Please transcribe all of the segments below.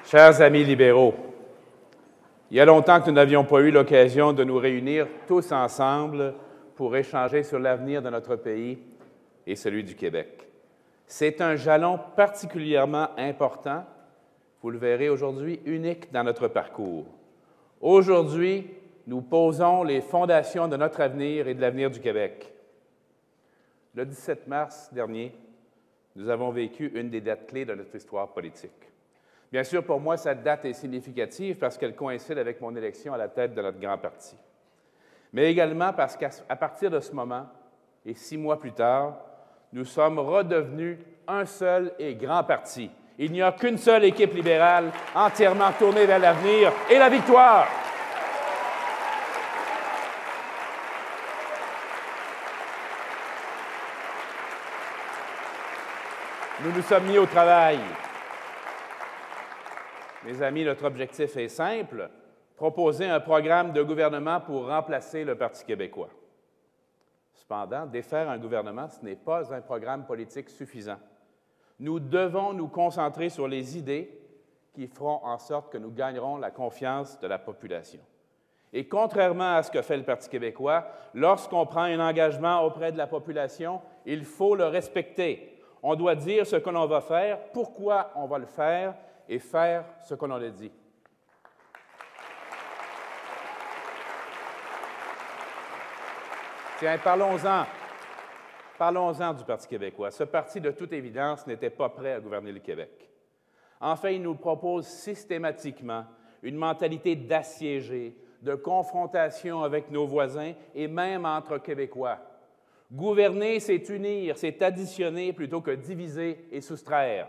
Chers amis libéraux, il y a longtemps que nous n'avions pas eu l'occasion de nous réunir tous ensemble pour échanger sur l'avenir de notre pays et celui du Québec. C'est un jalon particulièrement important, vous le verrez aujourd'hui, unique dans notre parcours. Aujourd'hui, nous posons les fondations de notre avenir et de l'avenir du Québec. Le 17 mars dernier, nous avons vécu une des dates clés de notre histoire politique. Bien sûr, pour moi, cette date est significative parce qu'elle coïncide avec mon élection à la tête de notre grand parti. Mais également parce qu'à partir de ce moment, et 6 mois plus tard, nous sommes redevenus un seul et grand parti. Il n'y a qu'une seule équipe libérale entièrement tournée vers l'avenir et la victoire. Nous nous sommes mis au travail. Mes amis, notre objectif est simple, proposer un programme de gouvernement pour remplacer le Parti québécois. Cependant, défaire un gouvernement, ce n'est pas un programme politique suffisant. Nous devons nous concentrer sur les idées qui feront en sorte que nous gagnerons la confiance de la population. Et contrairement à ce que fait le Parti québécois, lorsqu'on prend un engagement auprès de la population, il faut le respecter. On doit dire ce que l'on va faire, pourquoi on va le faire, et faire ce qu'on en a dit. Tiens, parlons-en du Parti québécois. Ce parti, de toute évidence, n'était pas prêt à gouverner le Québec. Enfin, il nous propose systématiquement une mentalité d'assiégé, de confrontation avec nos voisins et même entre Québécois. Gouverner, c'est unir, c'est additionner plutôt que diviser et soustraire.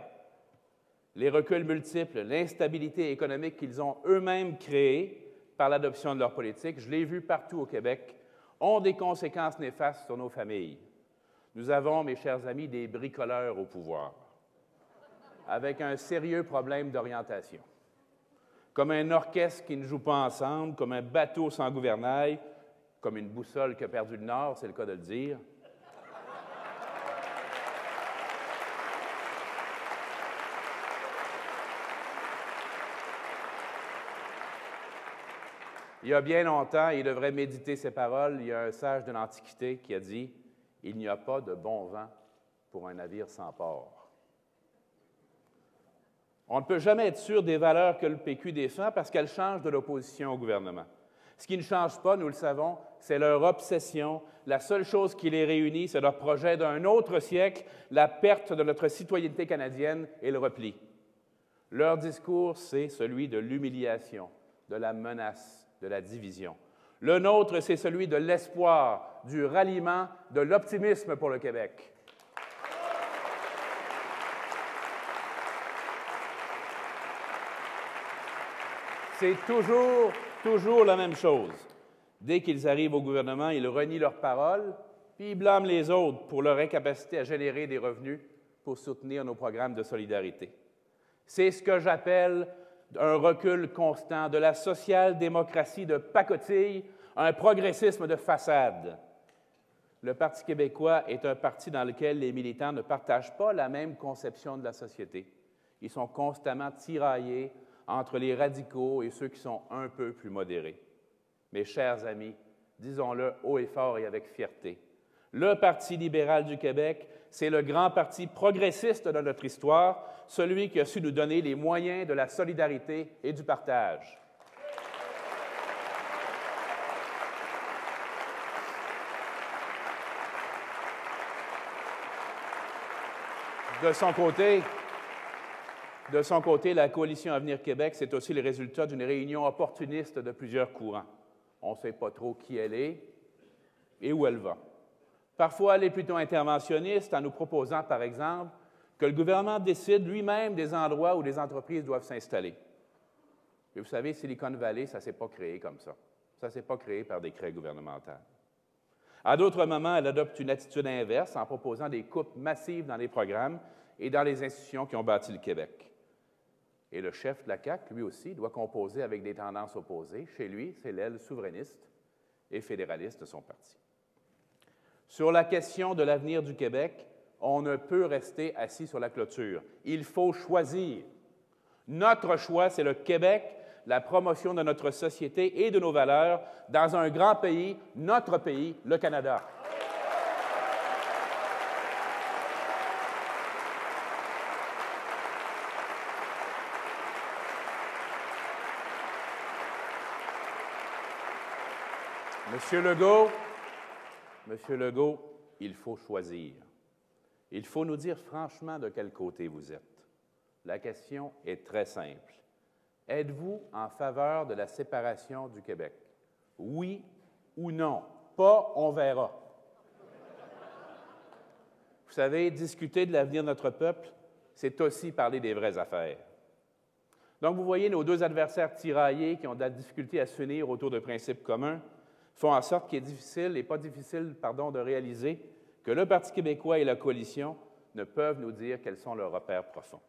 Les reculs multiples, l'instabilité économique qu'ils ont eux-mêmes créée par l'adoption de leur politique, je l'ai vu partout au Québec, ont des conséquences néfastes sur nos familles. Nous avons, mes chers amis, des bricoleurs au pouvoir, avec un sérieux problème d'orientation. Comme un orchestre qui ne joue pas ensemble, comme un bateau sans gouvernail, comme une boussole qui a perdu le nord, c'est le cas de le dire. Il y a bien longtemps, il devrait méditer ces paroles, il y a un sage de l'Antiquité qui a dit « Il n'y a pas de bon vent pour un navire sans port ». On ne peut jamais être sûr des valeurs que le PQ défend parce qu'elles changent de l'opposition au gouvernement. Ce qui ne change pas, nous le savons, c'est leur obsession. La seule chose qui les réunit, c'est leur projet d'un autre siècle, la perte de notre citoyenneté canadienne et le repli. Leur discours, c'est celui de l'humiliation, de la menace, de la division. Le nôtre, c'est celui de l'espoir, du ralliement, de l'optimisme pour le Québec. C'est toujours la même chose. Dès qu'ils arrivent au gouvernement, ils renient leurs paroles, puis ils blâment les autres pour leur incapacité à générer des revenus pour soutenir nos programmes de solidarité. C'est ce que j'appelle un recul constant, de la social-démocratie de pacotille, un progressisme de façade. Le Parti québécois est un parti dans lequel les militants ne partagent pas la même conception de la société. Ils sont constamment tiraillés entre les radicaux et ceux qui sont un peu plus modérés. Mes chers amis, disons-le haut et fort et avec fierté, le Parti libéral du Québec, c'est le grand parti progressiste de notre histoire, celui qui a su nous donner les moyens de la solidarité et du partage. De son côté, la Coalition Avenir Québec, c'est aussi le résultat d'une réunion opportuniste de plusieurs courants. On ne sait pas trop qui elle est et où elle va. Parfois, elle est plutôt interventionniste en nous proposant, par exemple, que le gouvernement décide lui-même des endroits où les entreprises doivent s'installer. Et vous savez, Silicon Valley, ça ne s'est pas créé comme ça. Ça ne s'est pas créé par décret gouvernemental. À d'autres moments, elle adopte une attitude inverse en proposant des coupes massives dans les programmes et dans les institutions qui ont bâti le Québec. Et le chef de la CAQ, lui aussi, doit composer avec des tendances opposées. Chez lui, c'est l'aile souverainiste et fédéraliste de son parti. Sur la question de l'avenir du Québec, on ne peut rester assis sur la clôture. Il faut choisir. Notre choix, c'est le Québec, la promotion de notre société et de nos valeurs dans un grand pays, notre pays, le Canada. Monsieur Legault, il faut choisir. Il faut nous dire franchement de quel côté vous êtes. La question est très simple. Êtes-vous en faveur de la séparation du Québec? Oui ou non? Pas, on verra. Vous savez, discuter de l'avenir de notre peuple, c'est aussi parler des vraies affaires. Donc, vous voyez, nos deux adversaires tiraillés qui ont de la difficulté à s'unir autour de principes communs font en sorte qu'il est difficile, et pas difficile, de réaliser que le Parti québécois et la coalition ne peuvent nous dire quels sont leurs repères profonds.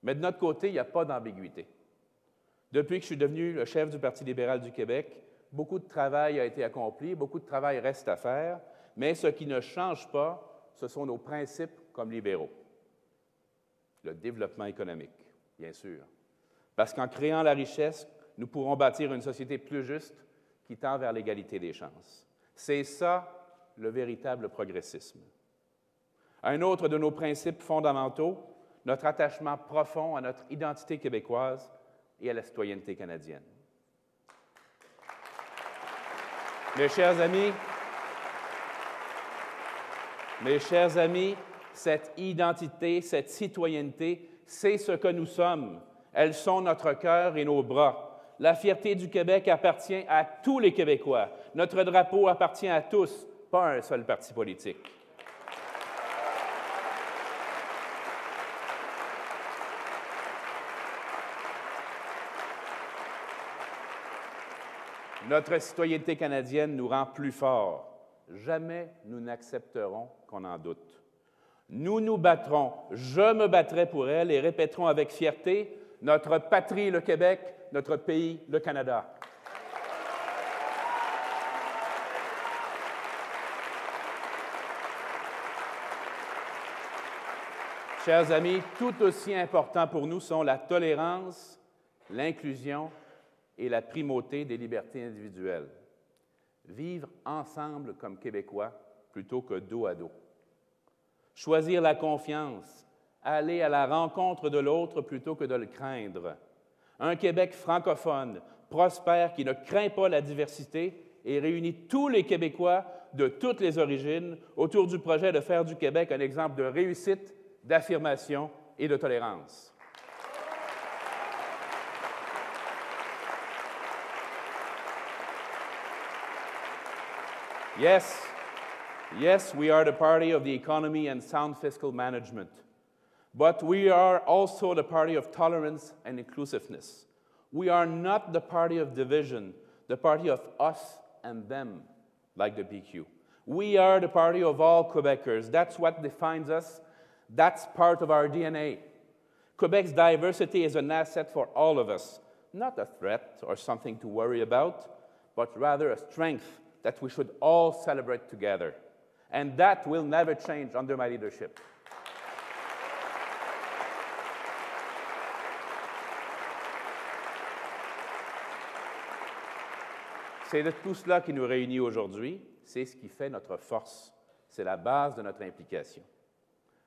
Mais de notre côté, il n'y a pas d'ambiguïté. Depuis que je suis devenu le chef du Parti libéral du Québec, beaucoup de travail a été accompli, beaucoup de travail reste à faire, mais ce qui ne change pas, ce sont nos principes comme libéraux. Le développement économique, bien sûr. Parce qu'en créant la richesse, nous pourrons bâtir une société plus juste qui tend vers l'égalité des chances. C'est ça, le véritable progressisme. Un autre de nos principes fondamentaux, notre attachement profond à notre identité québécoise et à la citoyenneté canadienne. Mes chers amis, cette identité, cette citoyenneté, c'est ce que nous sommes. Elles sont notre cœur et nos bras. La fierté du Québec appartient à tous les Québécois. Notre drapeau appartient à tous, pas à un seul parti politique. Notre citoyenneté canadienne nous rend plus forts. Jamais nous n'accepterons qu'on en doute. Nous nous battrons, je me battrai pour elle et répéterons avec fierté notre patrie, le Québec, notre pays, le Canada. Chers amis, tout aussi important pour nous sont la tolérance, l'inclusion et la primauté des libertés individuelles. Vivre ensemble comme Québécois plutôt que dos à dos. Choisir la confiance, aller à la rencontre de l'autre plutôt que de le craindre. Un Québec francophone, prospère, qui ne craint pas la diversité et réunit tous les Québécois de toutes les origines autour du projet de faire du Québec un exemple de réussite, d'affirmation et de tolérance. Yes, we are the party of the economy and sound fiscal management. But we are also the party of tolerance and inclusiveness. We are not the party of division, the party of us and them, like the PQ. We are the party of all Quebecers. That's what defines us. That's part of our DNA. Quebec's diversity is an asset for all of us, not a threat or something to worry about, but rather a strength that we should all celebrate together. And that will never change under my leadership. C'est de tout cela qui nous réunit aujourd'hui. C'est ce qui fait notre force. C'est la base de notre implication.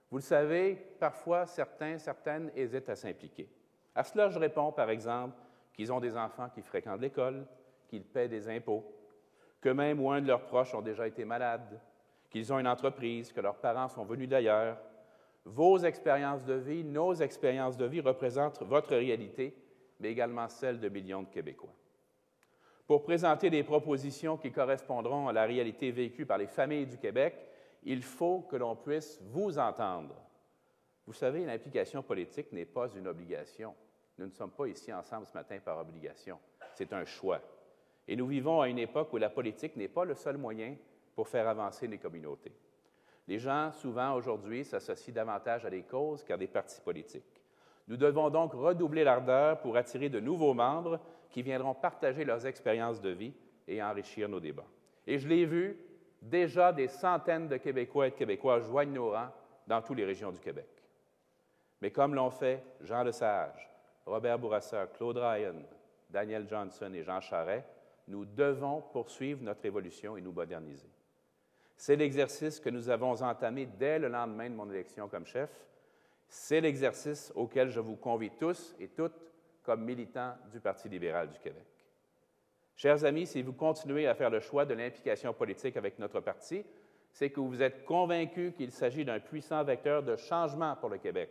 Vous le savez, parfois, certaines hésitent à s'impliquer. À cela, je réponds, par exemple, qu'ils ont des enfants qui fréquentent l'école, qu'ils paient des impôts, qu'eux-mêmes ou un de leurs proches ont déjà été malades, qu'ils ont une entreprise, que leurs parents sont venus d'ailleurs. Vos expériences de vie, nos expériences de vie représentent votre réalité, mais également celle de millions de Québécois. Pour présenter des propositions qui correspondront à la réalité vécue par les familles du Québec, il faut que l'on puisse vous entendre. Vous savez, l'implication politique n'est pas une obligation. Nous ne sommes pas ici ensemble ce matin par obligation. C'est un choix. Et nous vivons à une époque où la politique n'est pas le seul moyen pour faire avancer les communautés. Les gens, souvent aujourd'hui, s'associent davantage à des causes qu'à des partis politiques. Nous devons donc redoubler l'ardeur pour attirer de nouveaux membres qui viendront partager leurs expériences de vie et enrichir nos débats. Et je l'ai vu, déjà des centaines de Québécois et de Québécois joignent nos rangs dans toutes les régions du Québec. Mais comme l'ont fait Jean Lesage, Robert Bourassa, Claude Ryan, Daniel Johnson et Jean Charest, nous devons poursuivre notre évolution et nous moderniser. C'est l'exercice que nous avons entamé dès le lendemain de mon élection comme chef. C'est l'exercice auquel je vous convie tous et toutes comme militants du Parti libéral du Québec. Chers amis, si vous continuez à faire le choix de l'implication politique avec notre parti, c'est que vous êtes convaincus qu'il s'agit d'un puissant vecteur de changement pour le Québec.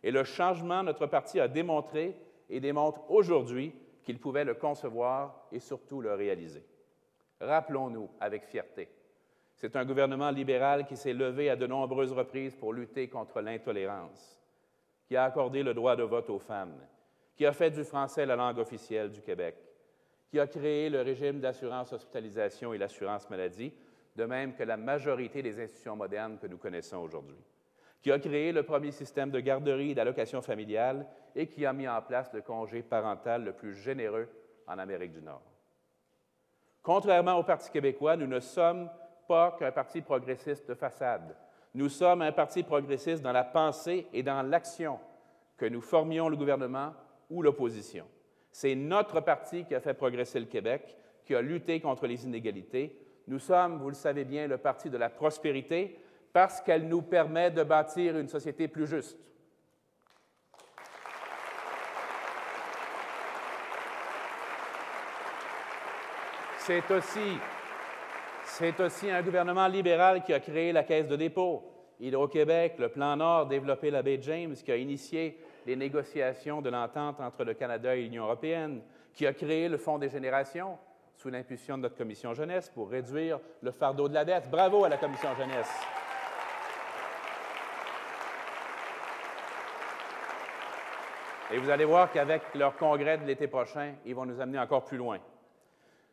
Et le changement, notre parti a démontré et démontre aujourd'hui qu'il pouvait le concevoir et surtout le réaliser. Rappelons-nous avec fierté, c'est un gouvernement libéral qui s'est levé à de nombreuses reprises pour lutter contre l'intolérance, qui a accordé le droit de vote aux femmes, qui a fait du français la langue officielle du Québec, qui a créé le régime d'assurance hospitalisation et l'assurance maladie, de même que la majorité des institutions modernes que nous connaissons aujourd'hui, qui a créé le premier système de garderie et d'allocation familiale et qui a mis en place le congé parental le plus généreux en Amérique du Nord. Contrairement au Parti québécois, nous ne sommes pas qu'un parti progressiste de façade. Nous sommes un parti progressiste dans la pensée et dans l'action, que nous formions le gouvernement ou l'opposition. C'est notre parti qui a fait progresser le Québec, qui a lutté contre les inégalités. Nous sommes, vous le savez bien, le parti de la prospérité parce qu'elle nous permet de bâtir une société plus juste. C'est aussi un gouvernement libéral qui a créé la Caisse de dépôt, Hydro-Québec, le Plan Nord, développé la baie James, qui a initié les négociations de l'entente entre le Canada et l'Union européenne, qui a créé le Fonds des générations, sous l'impulsion de notre Commission jeunesse, pour réduire le fardeau de la dette. Bravo à la Commission jeunesse. Et vous allez voir qu'avec leur congrès de l'été prochain, ils vont nous amener encore plus loin.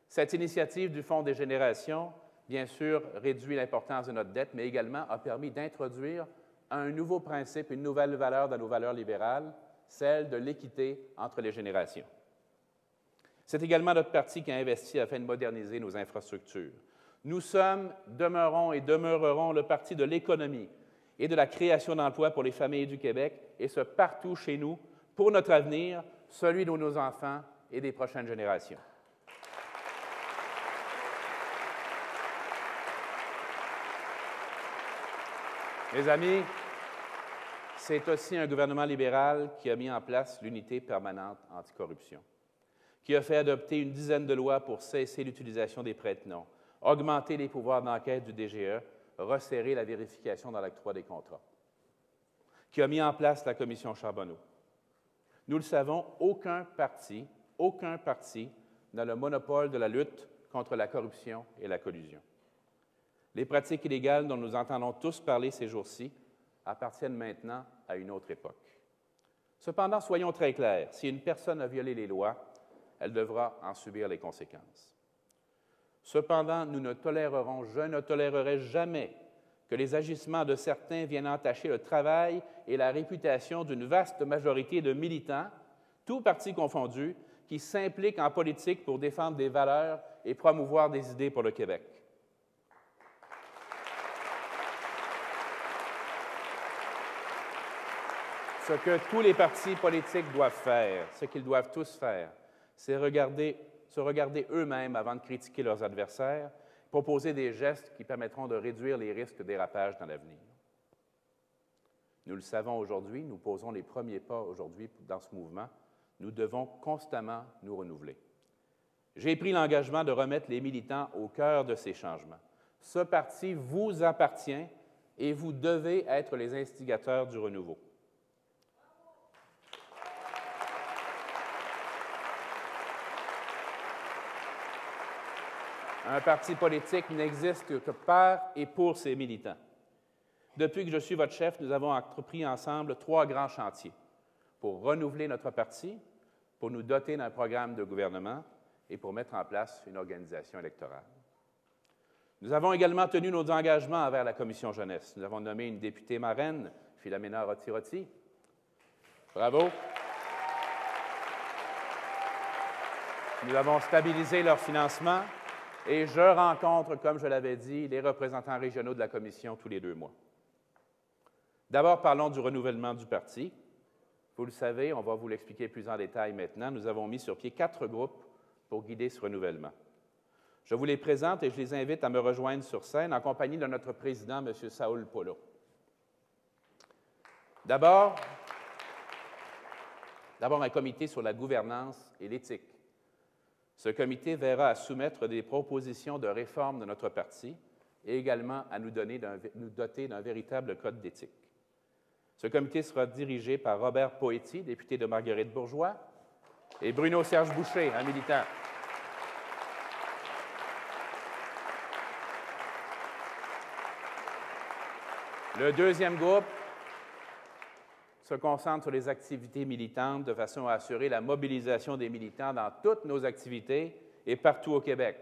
Cette initiative du Fonds des générations, bien sûr, réduit l'importance de notre dette, mais également a permis d'introduire un nouveau principe, une nouvelle valeur dans nos valeurs libérales, celle de l'équité entre les générations. C'est également notre parti qui a investi afin de moderniser nos infrastructures. Nous sommes, demeurons et demeurerons le parti de l'économie et de la création d'emplois pour les familles du Québec, et ce partout chez nous, pour notre avenir, celui de nos enfants et des prochaines générations. Mes amis, c'est aussi un gouvernement libéral qui a mis en place l'unité permanente anticorruption, qui a fait adopter une dizaine de lois pour cesser l'utilisation des prête-noms, augmenter les pouvoirs d'enquête du DGE, resserrer la vérification dans l'octroi des contrats, qui a mis en place la Commission Charbonneau. Nous le savons, aucun parti n'a le monopole de la lutte contre la corruption et la collusion. Les pratiques illégales dont nous entendons tous parler ces jours-ci appartiennent maintenant à une autre époque. Cependant, soyons très clairs, si une personne a violé les lois, elle devra en subir les conséquences. Cependant, je ne tolérerai jamais que les agissements de certains viennent entacher le travail et la réputation d'une vaste majorité de militants, tous partis confondus, qui s'impliquent en politique pour défendre des valeurs et promouvoir des idées pour le Québec. Ce que tous les partis politiques doivent faire, ce qu'ils doivent tous faire, c'est se regarder eux-mêmes avant de critiquer leurs adversaires, proposer des gestes qui permettront de réduire les risques de dérapage dans l'avenir. Nous le savons aujourd'hui, nous posons les premiers pas aujourd'hui dans ce mouvement. Nous devons constamment nous renouveler. J'ai pris l'engagement de remettre les militants au cœur de ces changements. Ce parti vous appartient et vous devez être les instigateurs du renouveau. Un parti politique n'existe que par et pour ses militants. Depuis que je suis votre chef, nous avons entrepris ensemble 3 grands chantiers pour renouveler notre parti, pour nous doter d'un programme de gouvernement et pour mettre en place une organisation électorale. Nous avons également tenu nos engagements envers la Commission jeunesse. Nous avons nommé une députée marraine, Philomena Roti-Roti. Bravo. Nous avons stabilisé leur financement. Et je rencontre, comme je l'avais dit, les représentants régionaux de la Commission tous les 2 mois. D'abord, parlons du renouvellement du parti. Vous le savez, on va vous l'expliquer plus en détail maintenant. Nous avons mis sur pied 4 groupes pour guider ce renouvellement. Je vous les présente et je les invite à me rejoindre sur scène en compagnie de notre président, M. Saúl Polo. D'abord, un comité sur la gouvernance et l'éthique. Ce comité verra à soumettre des propositions de réforme de notre parti et également à nous doter d'un véritable code d'éthique. Ce comité sera dirigé par Robert Poetti, député de Marguerite-Bourgeoys, et Bruno Serge Boucher, un militant. Le deuxième groupe se concentre sur les activités militantes de façon à assurer la mobilisation des militants dans toutes nos activités et partout au Québec.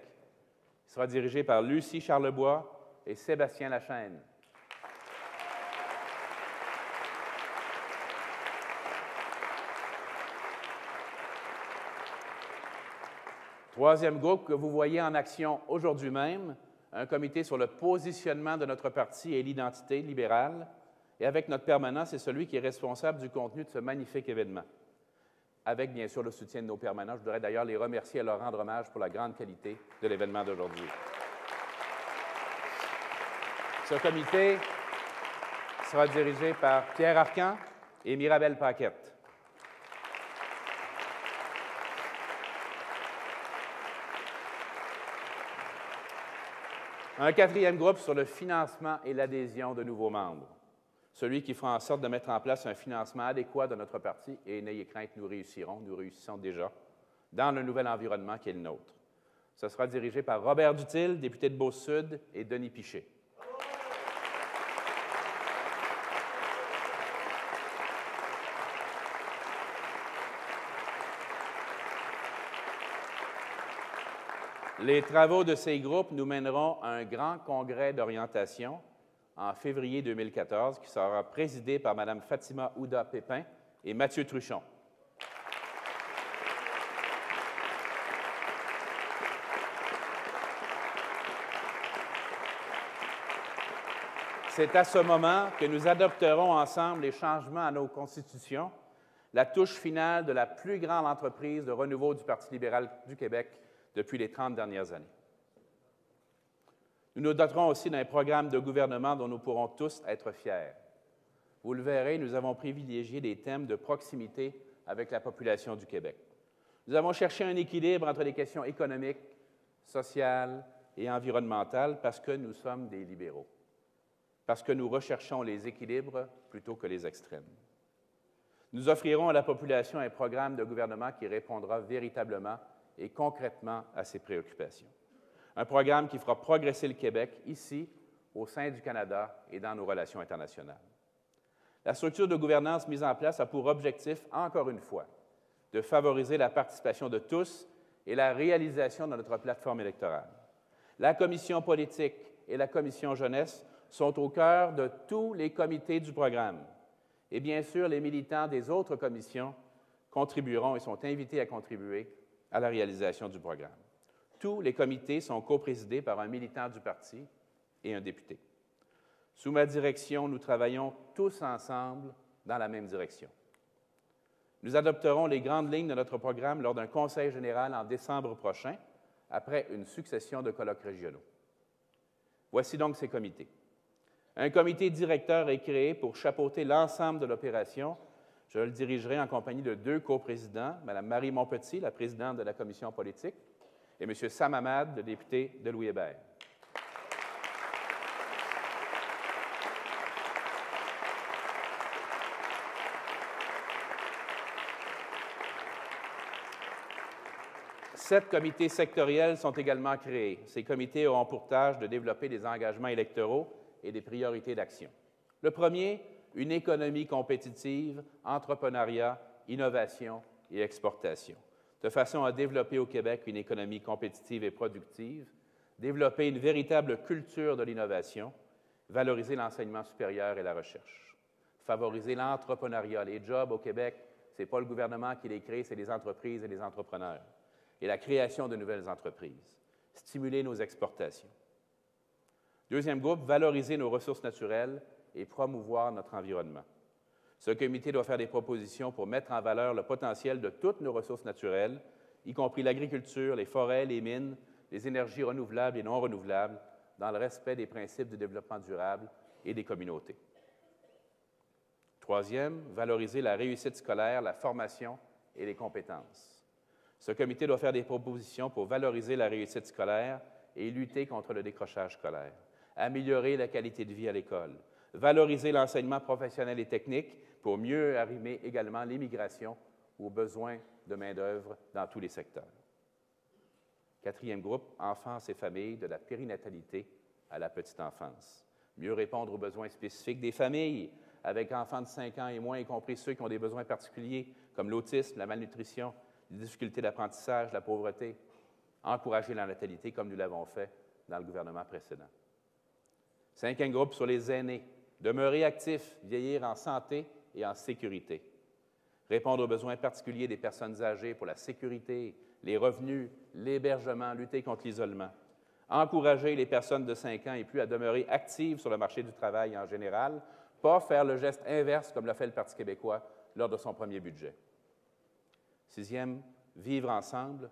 Il sera dirigé par Lucie Charlebois et Sébastien Lachaine. Troisième groupe que vous voyez en action aujourd'hui même, un comité sur le positionnement de notre parti et l'identité libérale. Et avec notre permanent, c'est celui qui est responsable du contenu de ce magnifique événement. Avec, bien sûr, le soutien de nos permanents. Je voudrais d'ailleurs les remercier et leur rendre hommage pour la grande qualité de l'événement d'aujourd'hui. Ce comité sera dirigé par Pierre Arcan et Mirabelle Paquette. Un quatrième groupe sur le financement et l'adhésion de nouveaux membres. Celui qui fera en sorte de mettre en place un financement adéquat de notre parti, et n'ayez crainte, nous réussissons déjà, dans le nouvel environnement qui est le nôtre. Ce sera dirigé par Robert Dutil, député de Beauce-Sud, et Denis Piché. Les travaux de ces groupes nous mèneront à un grand congrès d'orientation en février 2014 qui sera présidé par Mme Fatima Ouda-Pépin et Mathieu Truchon. C'est à ce moment que nous adopterons ensemble les changements à nos constitutions, la touche finale de la plus grande entreprise de renouveau du Parti libéral du Québec depuis les 30 dernières années. Nous nous doterons aussi d'un programme de gouvernement dont nous pourrons tous être fiers. Vous le verrez, nous avons privilégié des thèmes de proximité avec la population du Québec. Nous avons cherché un équilibre entre les questions économiques, sociales et environnementales parce que nous sommes des libéraux, parce que nous recherchons les équilibres plutôt que les extrêmes. Nous offrirons à la population un programme de gouvernement qui répondra véritablement et concrètement à ses préoccupations. Un programme qui fera progresser le Québec ici, au sein du Canada et dans nos relations internationales. La structure de gouvernance mise en place a pour objectif, encore une fois, de favoriser la participation de tous et la réalisation de notre plateforme électorale. La commission politique et la commission jeunesse sont au cœur de tous les comités du programme. Et bien sûr, les militants des autres commissions contribueront et sont invités à contribuer à la réalisation du programme. Tous les comités sont coprésidés par un militant du parti et un député. Sous ma direction, nous travaillons tous ensemble dans la même direction. Nous adopterons les grandes lignes de notre programme lors d'un conseil général en décembre prochain, après une succession de colloques régionaux. Voici donc ces comités. Un comité directeur est créé pour chapeauter l'ensemble de l'opération. Je le dirigerai en compagnie de 2 coprésidents, Mme Marie Montpetit, la présidente de la commission politique, et M. Sam Hamad, le député de Louis-Hébert. Sept comités sectoriels sont également créés. Ces comités auront pour tâche de développer des engagements électoraux et des priorités d'action. Le premier, une économie compétitive, entrepreneuriat, innovation et exportation, de façon à développer au Québec une économie compétitive et productive, développer une véritable culture de l'innovation, valoriser l'enseignement supérieur et la recherche, favoriser l'entrepreneuriat. Les jobs au Québec, ce n'est pas le gouvernement qui les crée, c'est les entreprises et les entrepreneurs. Et la création de nouvelles entreprises, stimuler nos exportations. Deuxième groupe, valoriser nos ressources naturelles et promouvoir notre environnement. Ce comité doit faire des propositions pour mettre en valeur le potentiel de toutes nos ressources naturelles, y compris l'agriculture, les forêts, les mines, les énergies renouvelables et non renouvelables, dans le respect des principes du développement durable et des communautés. Troisième, valoriser la réussite scolaire, la formation et les compétences. Ce comité doit faire des propositions pour valoriser la réussite scolaire et lutter contre le décrochage scolaire, améliorer la qualité de vie à l'école, valoriser l'enseignement professionnel et technique pour mieux arrimer également l'immigration aux besoins de main-d'œuvre dans tous les secteurs. Quatrième groupe, enfance et familles, de la périnatalité à la petite enfance. Mieux répondre aux besoins spécifiques des familles avec enfants de 5 ans et moins, y compris ceux qui ont des besoins particuliers comme l'autisme, la malnutrition, les difficultés d'apprentissage, la pauvreté. Encourager la natalité comme nous l'avons fait dans le gouvernement précédent. Cinquième groupe, sur les aînés. Demeurer actifs, vieillir en santé et en sécurité. Répondre aux besoins particuliers des personnes âgées pour la sécurité, les revenus, l'hébergement, lutter contre l'isolement. Encourager les personnes de 5 ans et plus à demeurer actives sur le marché du travail en général, pas faire le geste inverse comme l'a fait le Parti québécois lors de son premier budget. Sixième, vivre ensemble,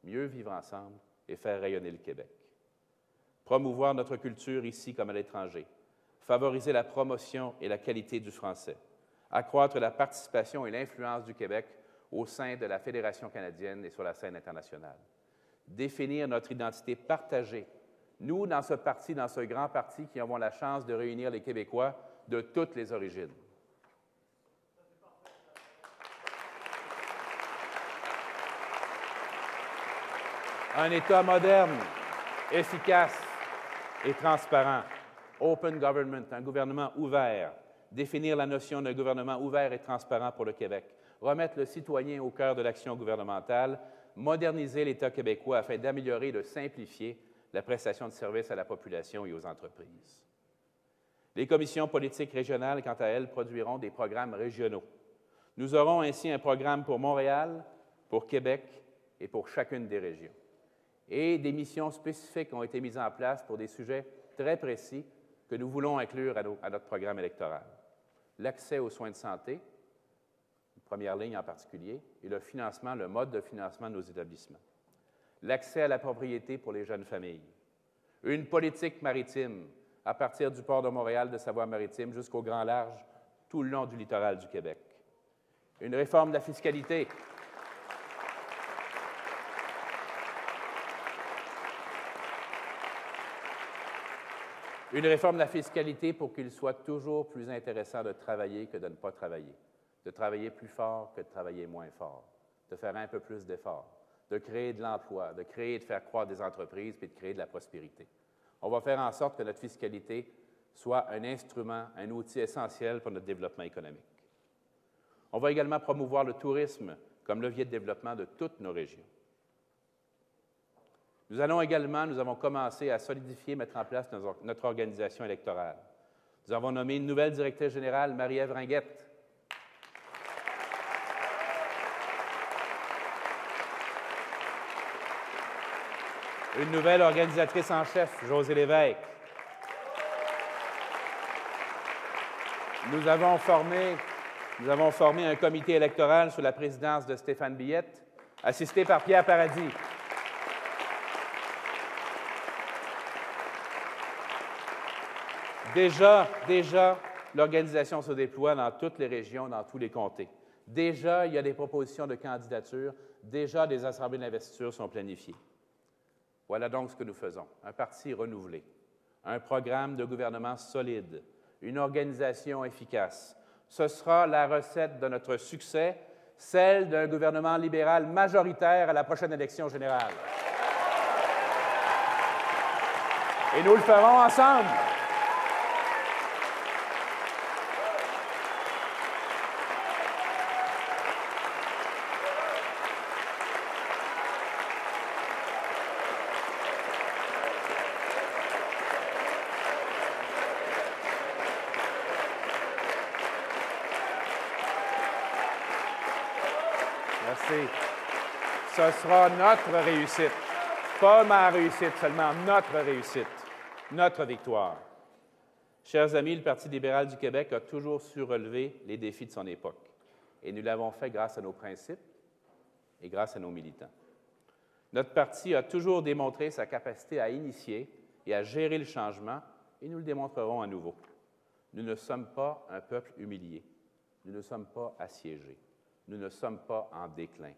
mieux vivre ensemble et faire rayonner le Québec. Promouvoir notre culture ici comme à l'étranger. Favoriser la promotion et la qualité du français. Accroître la participation et l'influence du Québec au sein de la Fédération canadienne et sur la scène internationale. Définir notre identité partagée. Nous, dans ce parti, dans ce grand parti, qui avons la chance de réunir les Québécois de toutes les origines. Un État moderne, efficace et transparent. Open government, un gouvernement ouvert. Définir la notion d'un gouvernement ouvert et transparent pour le Québec. Remettre le citoyen au cœur de l'action gouvernementale. Moderniser l'État québécois afin d'améliorer et de simplifier la prestation de services à la population et aux entreprises. Les commissions politiques régionales, quant à elles, produiront des programmes régionaux. Nous aurons ainsi un programme pour Montréal, pour Québec et pour chacune des régions. Et des missions spécifiques ont été mises en place pour des sujets très précis que nous voulons inclure à notre programme électoral. L'accès aux soins de santé, première ligne en particulier, et le financement, le mode de financement de nos établissements. L'accès à la propriété pour les jeunes familles. Une politique maritime à partir du port de Montréal, de Savoie-Maritime, jusqu'au grand large, tout le long du littoral du Québec. Une réforme de la fiscalité. Une réforme de la fiscalité pour qu'il soit toujours plus intéressant de travailler que de ne pas travailler, de travailler plus fort que de travailler moins fort, de faire un peu plus d'efforts, de créer de l'emploi, de créer et de faire croître des entreprises puis de créer de la prospérité. On va faire en sorte que notre fiscalité soit un instrument, un outil essentiel pour notre développement économique. On va également promouvoir le tourisme comme levier de développement de toutes nos régions. Nous avons commencé à solidifier, mettre en place notre organisation électorale. Nous avons nommé une nouvelle directrice générale, Marie-Ève Ringuette. Une nouvelle organisatrice en chef, Josée Lévesque. Nous avons formé un comité électoral sous la présidence de Stéphane Billette, assisté par Pierre Paradis. Déjà, l'organisation se déploie dans toutes les régions, dans tous les comtés. Déjà, il y a des propositions de candidature. Déjà, des assemblées d'investiture sont planifiées. Voilà donc ce que nous faisons. Un parti renouvelé, un programme de gouvernement solide, une organisation efficace. Ce sera la recette de notre succès, celle d'un gouvernement libéral majoritaire à la prochaine élection générale. Et nous le ferons ensemble. Merci. Ce sera notre réussite. Pas ma réussite seulement, notre réussite, notre victoire. Chers amis, le Parti libéral du Québec a toujours su relever les défis de son époque. Et nous l'avons fait grâce à nos principes et grâce à nos militants. Notre parti a toujours démontré sa capacité à initier et à gérer le changement, et nous le démontrerons à nouveau. Nous ne sommes pas un peuple humilié. Nous ne sommes pas assiégés. Nous ne sommes pas en déclin.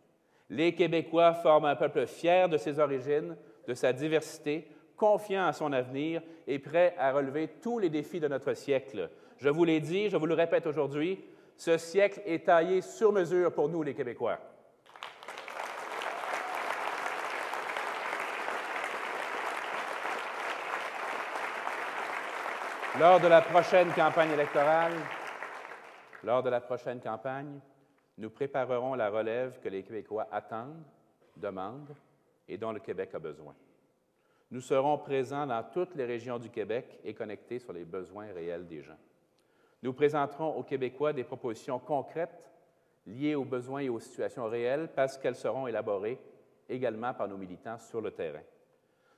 Les Québécois forment un peuple fier de ses origines, de sa diversité, confiant à son avenir et prêt à relever tous les défis de notre siècle. Je vous l'ai dit, je vous le répète aujourd'hui, ce siècle est taillé sur mesure pour nous, les Québécois. Lors de la prochaine campagne électorale, nous préparerons la relève que les Québécois attendent, demandent et dont le Québec a besoin. Nous serons présents dans toutes les régions du Québec et connectés sur les besoins réels des gens. Nous présenterons aux Québécois des propositions concrètes liées aux besoins et aux situations réelles parce qu'elles seront élaborées également par nos militants sur le terrain.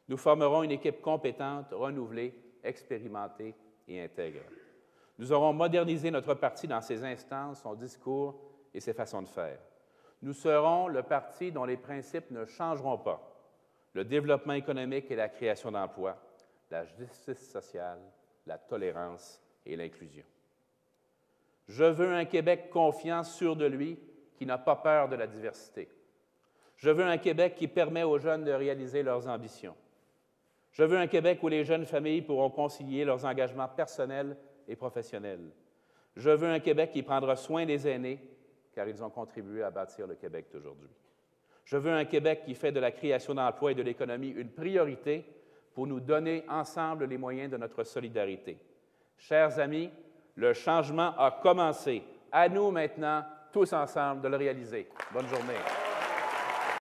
Nous formerons une équipe compétente, renouvelée, expérimentée et intègre. Nous aurons modernisé notre parti dans ses instances, son discours et ses façons de faire. Nous serons le parti dont les principes ne changeront pas. Le développement économique et la création d'emplois, la justice sociale, la tolérance et l'inclusion. Je veux un Québec confiant, sûr de lui, qui n'a pas peur de la diversité. Je veux un Québec qui permet aux jeunes de réaliser leurs ambitions. Je veux un Québec où les jeunes familles pourront concilier leurs engagements personnels et professionnels. Je veux un Québec qui prendra soin des aînés, car ils ont contribué à bâtir le Québec d'aujourd'hui. Je veux un Québec qui fait de la création d'emplois et de l'économie une priorité pour nous donner ensemble les moyens de notre solidarité. Chers amis, le changement a commencé. À nous maintenant, tous ensemble, de le réaliser. Bonne journée.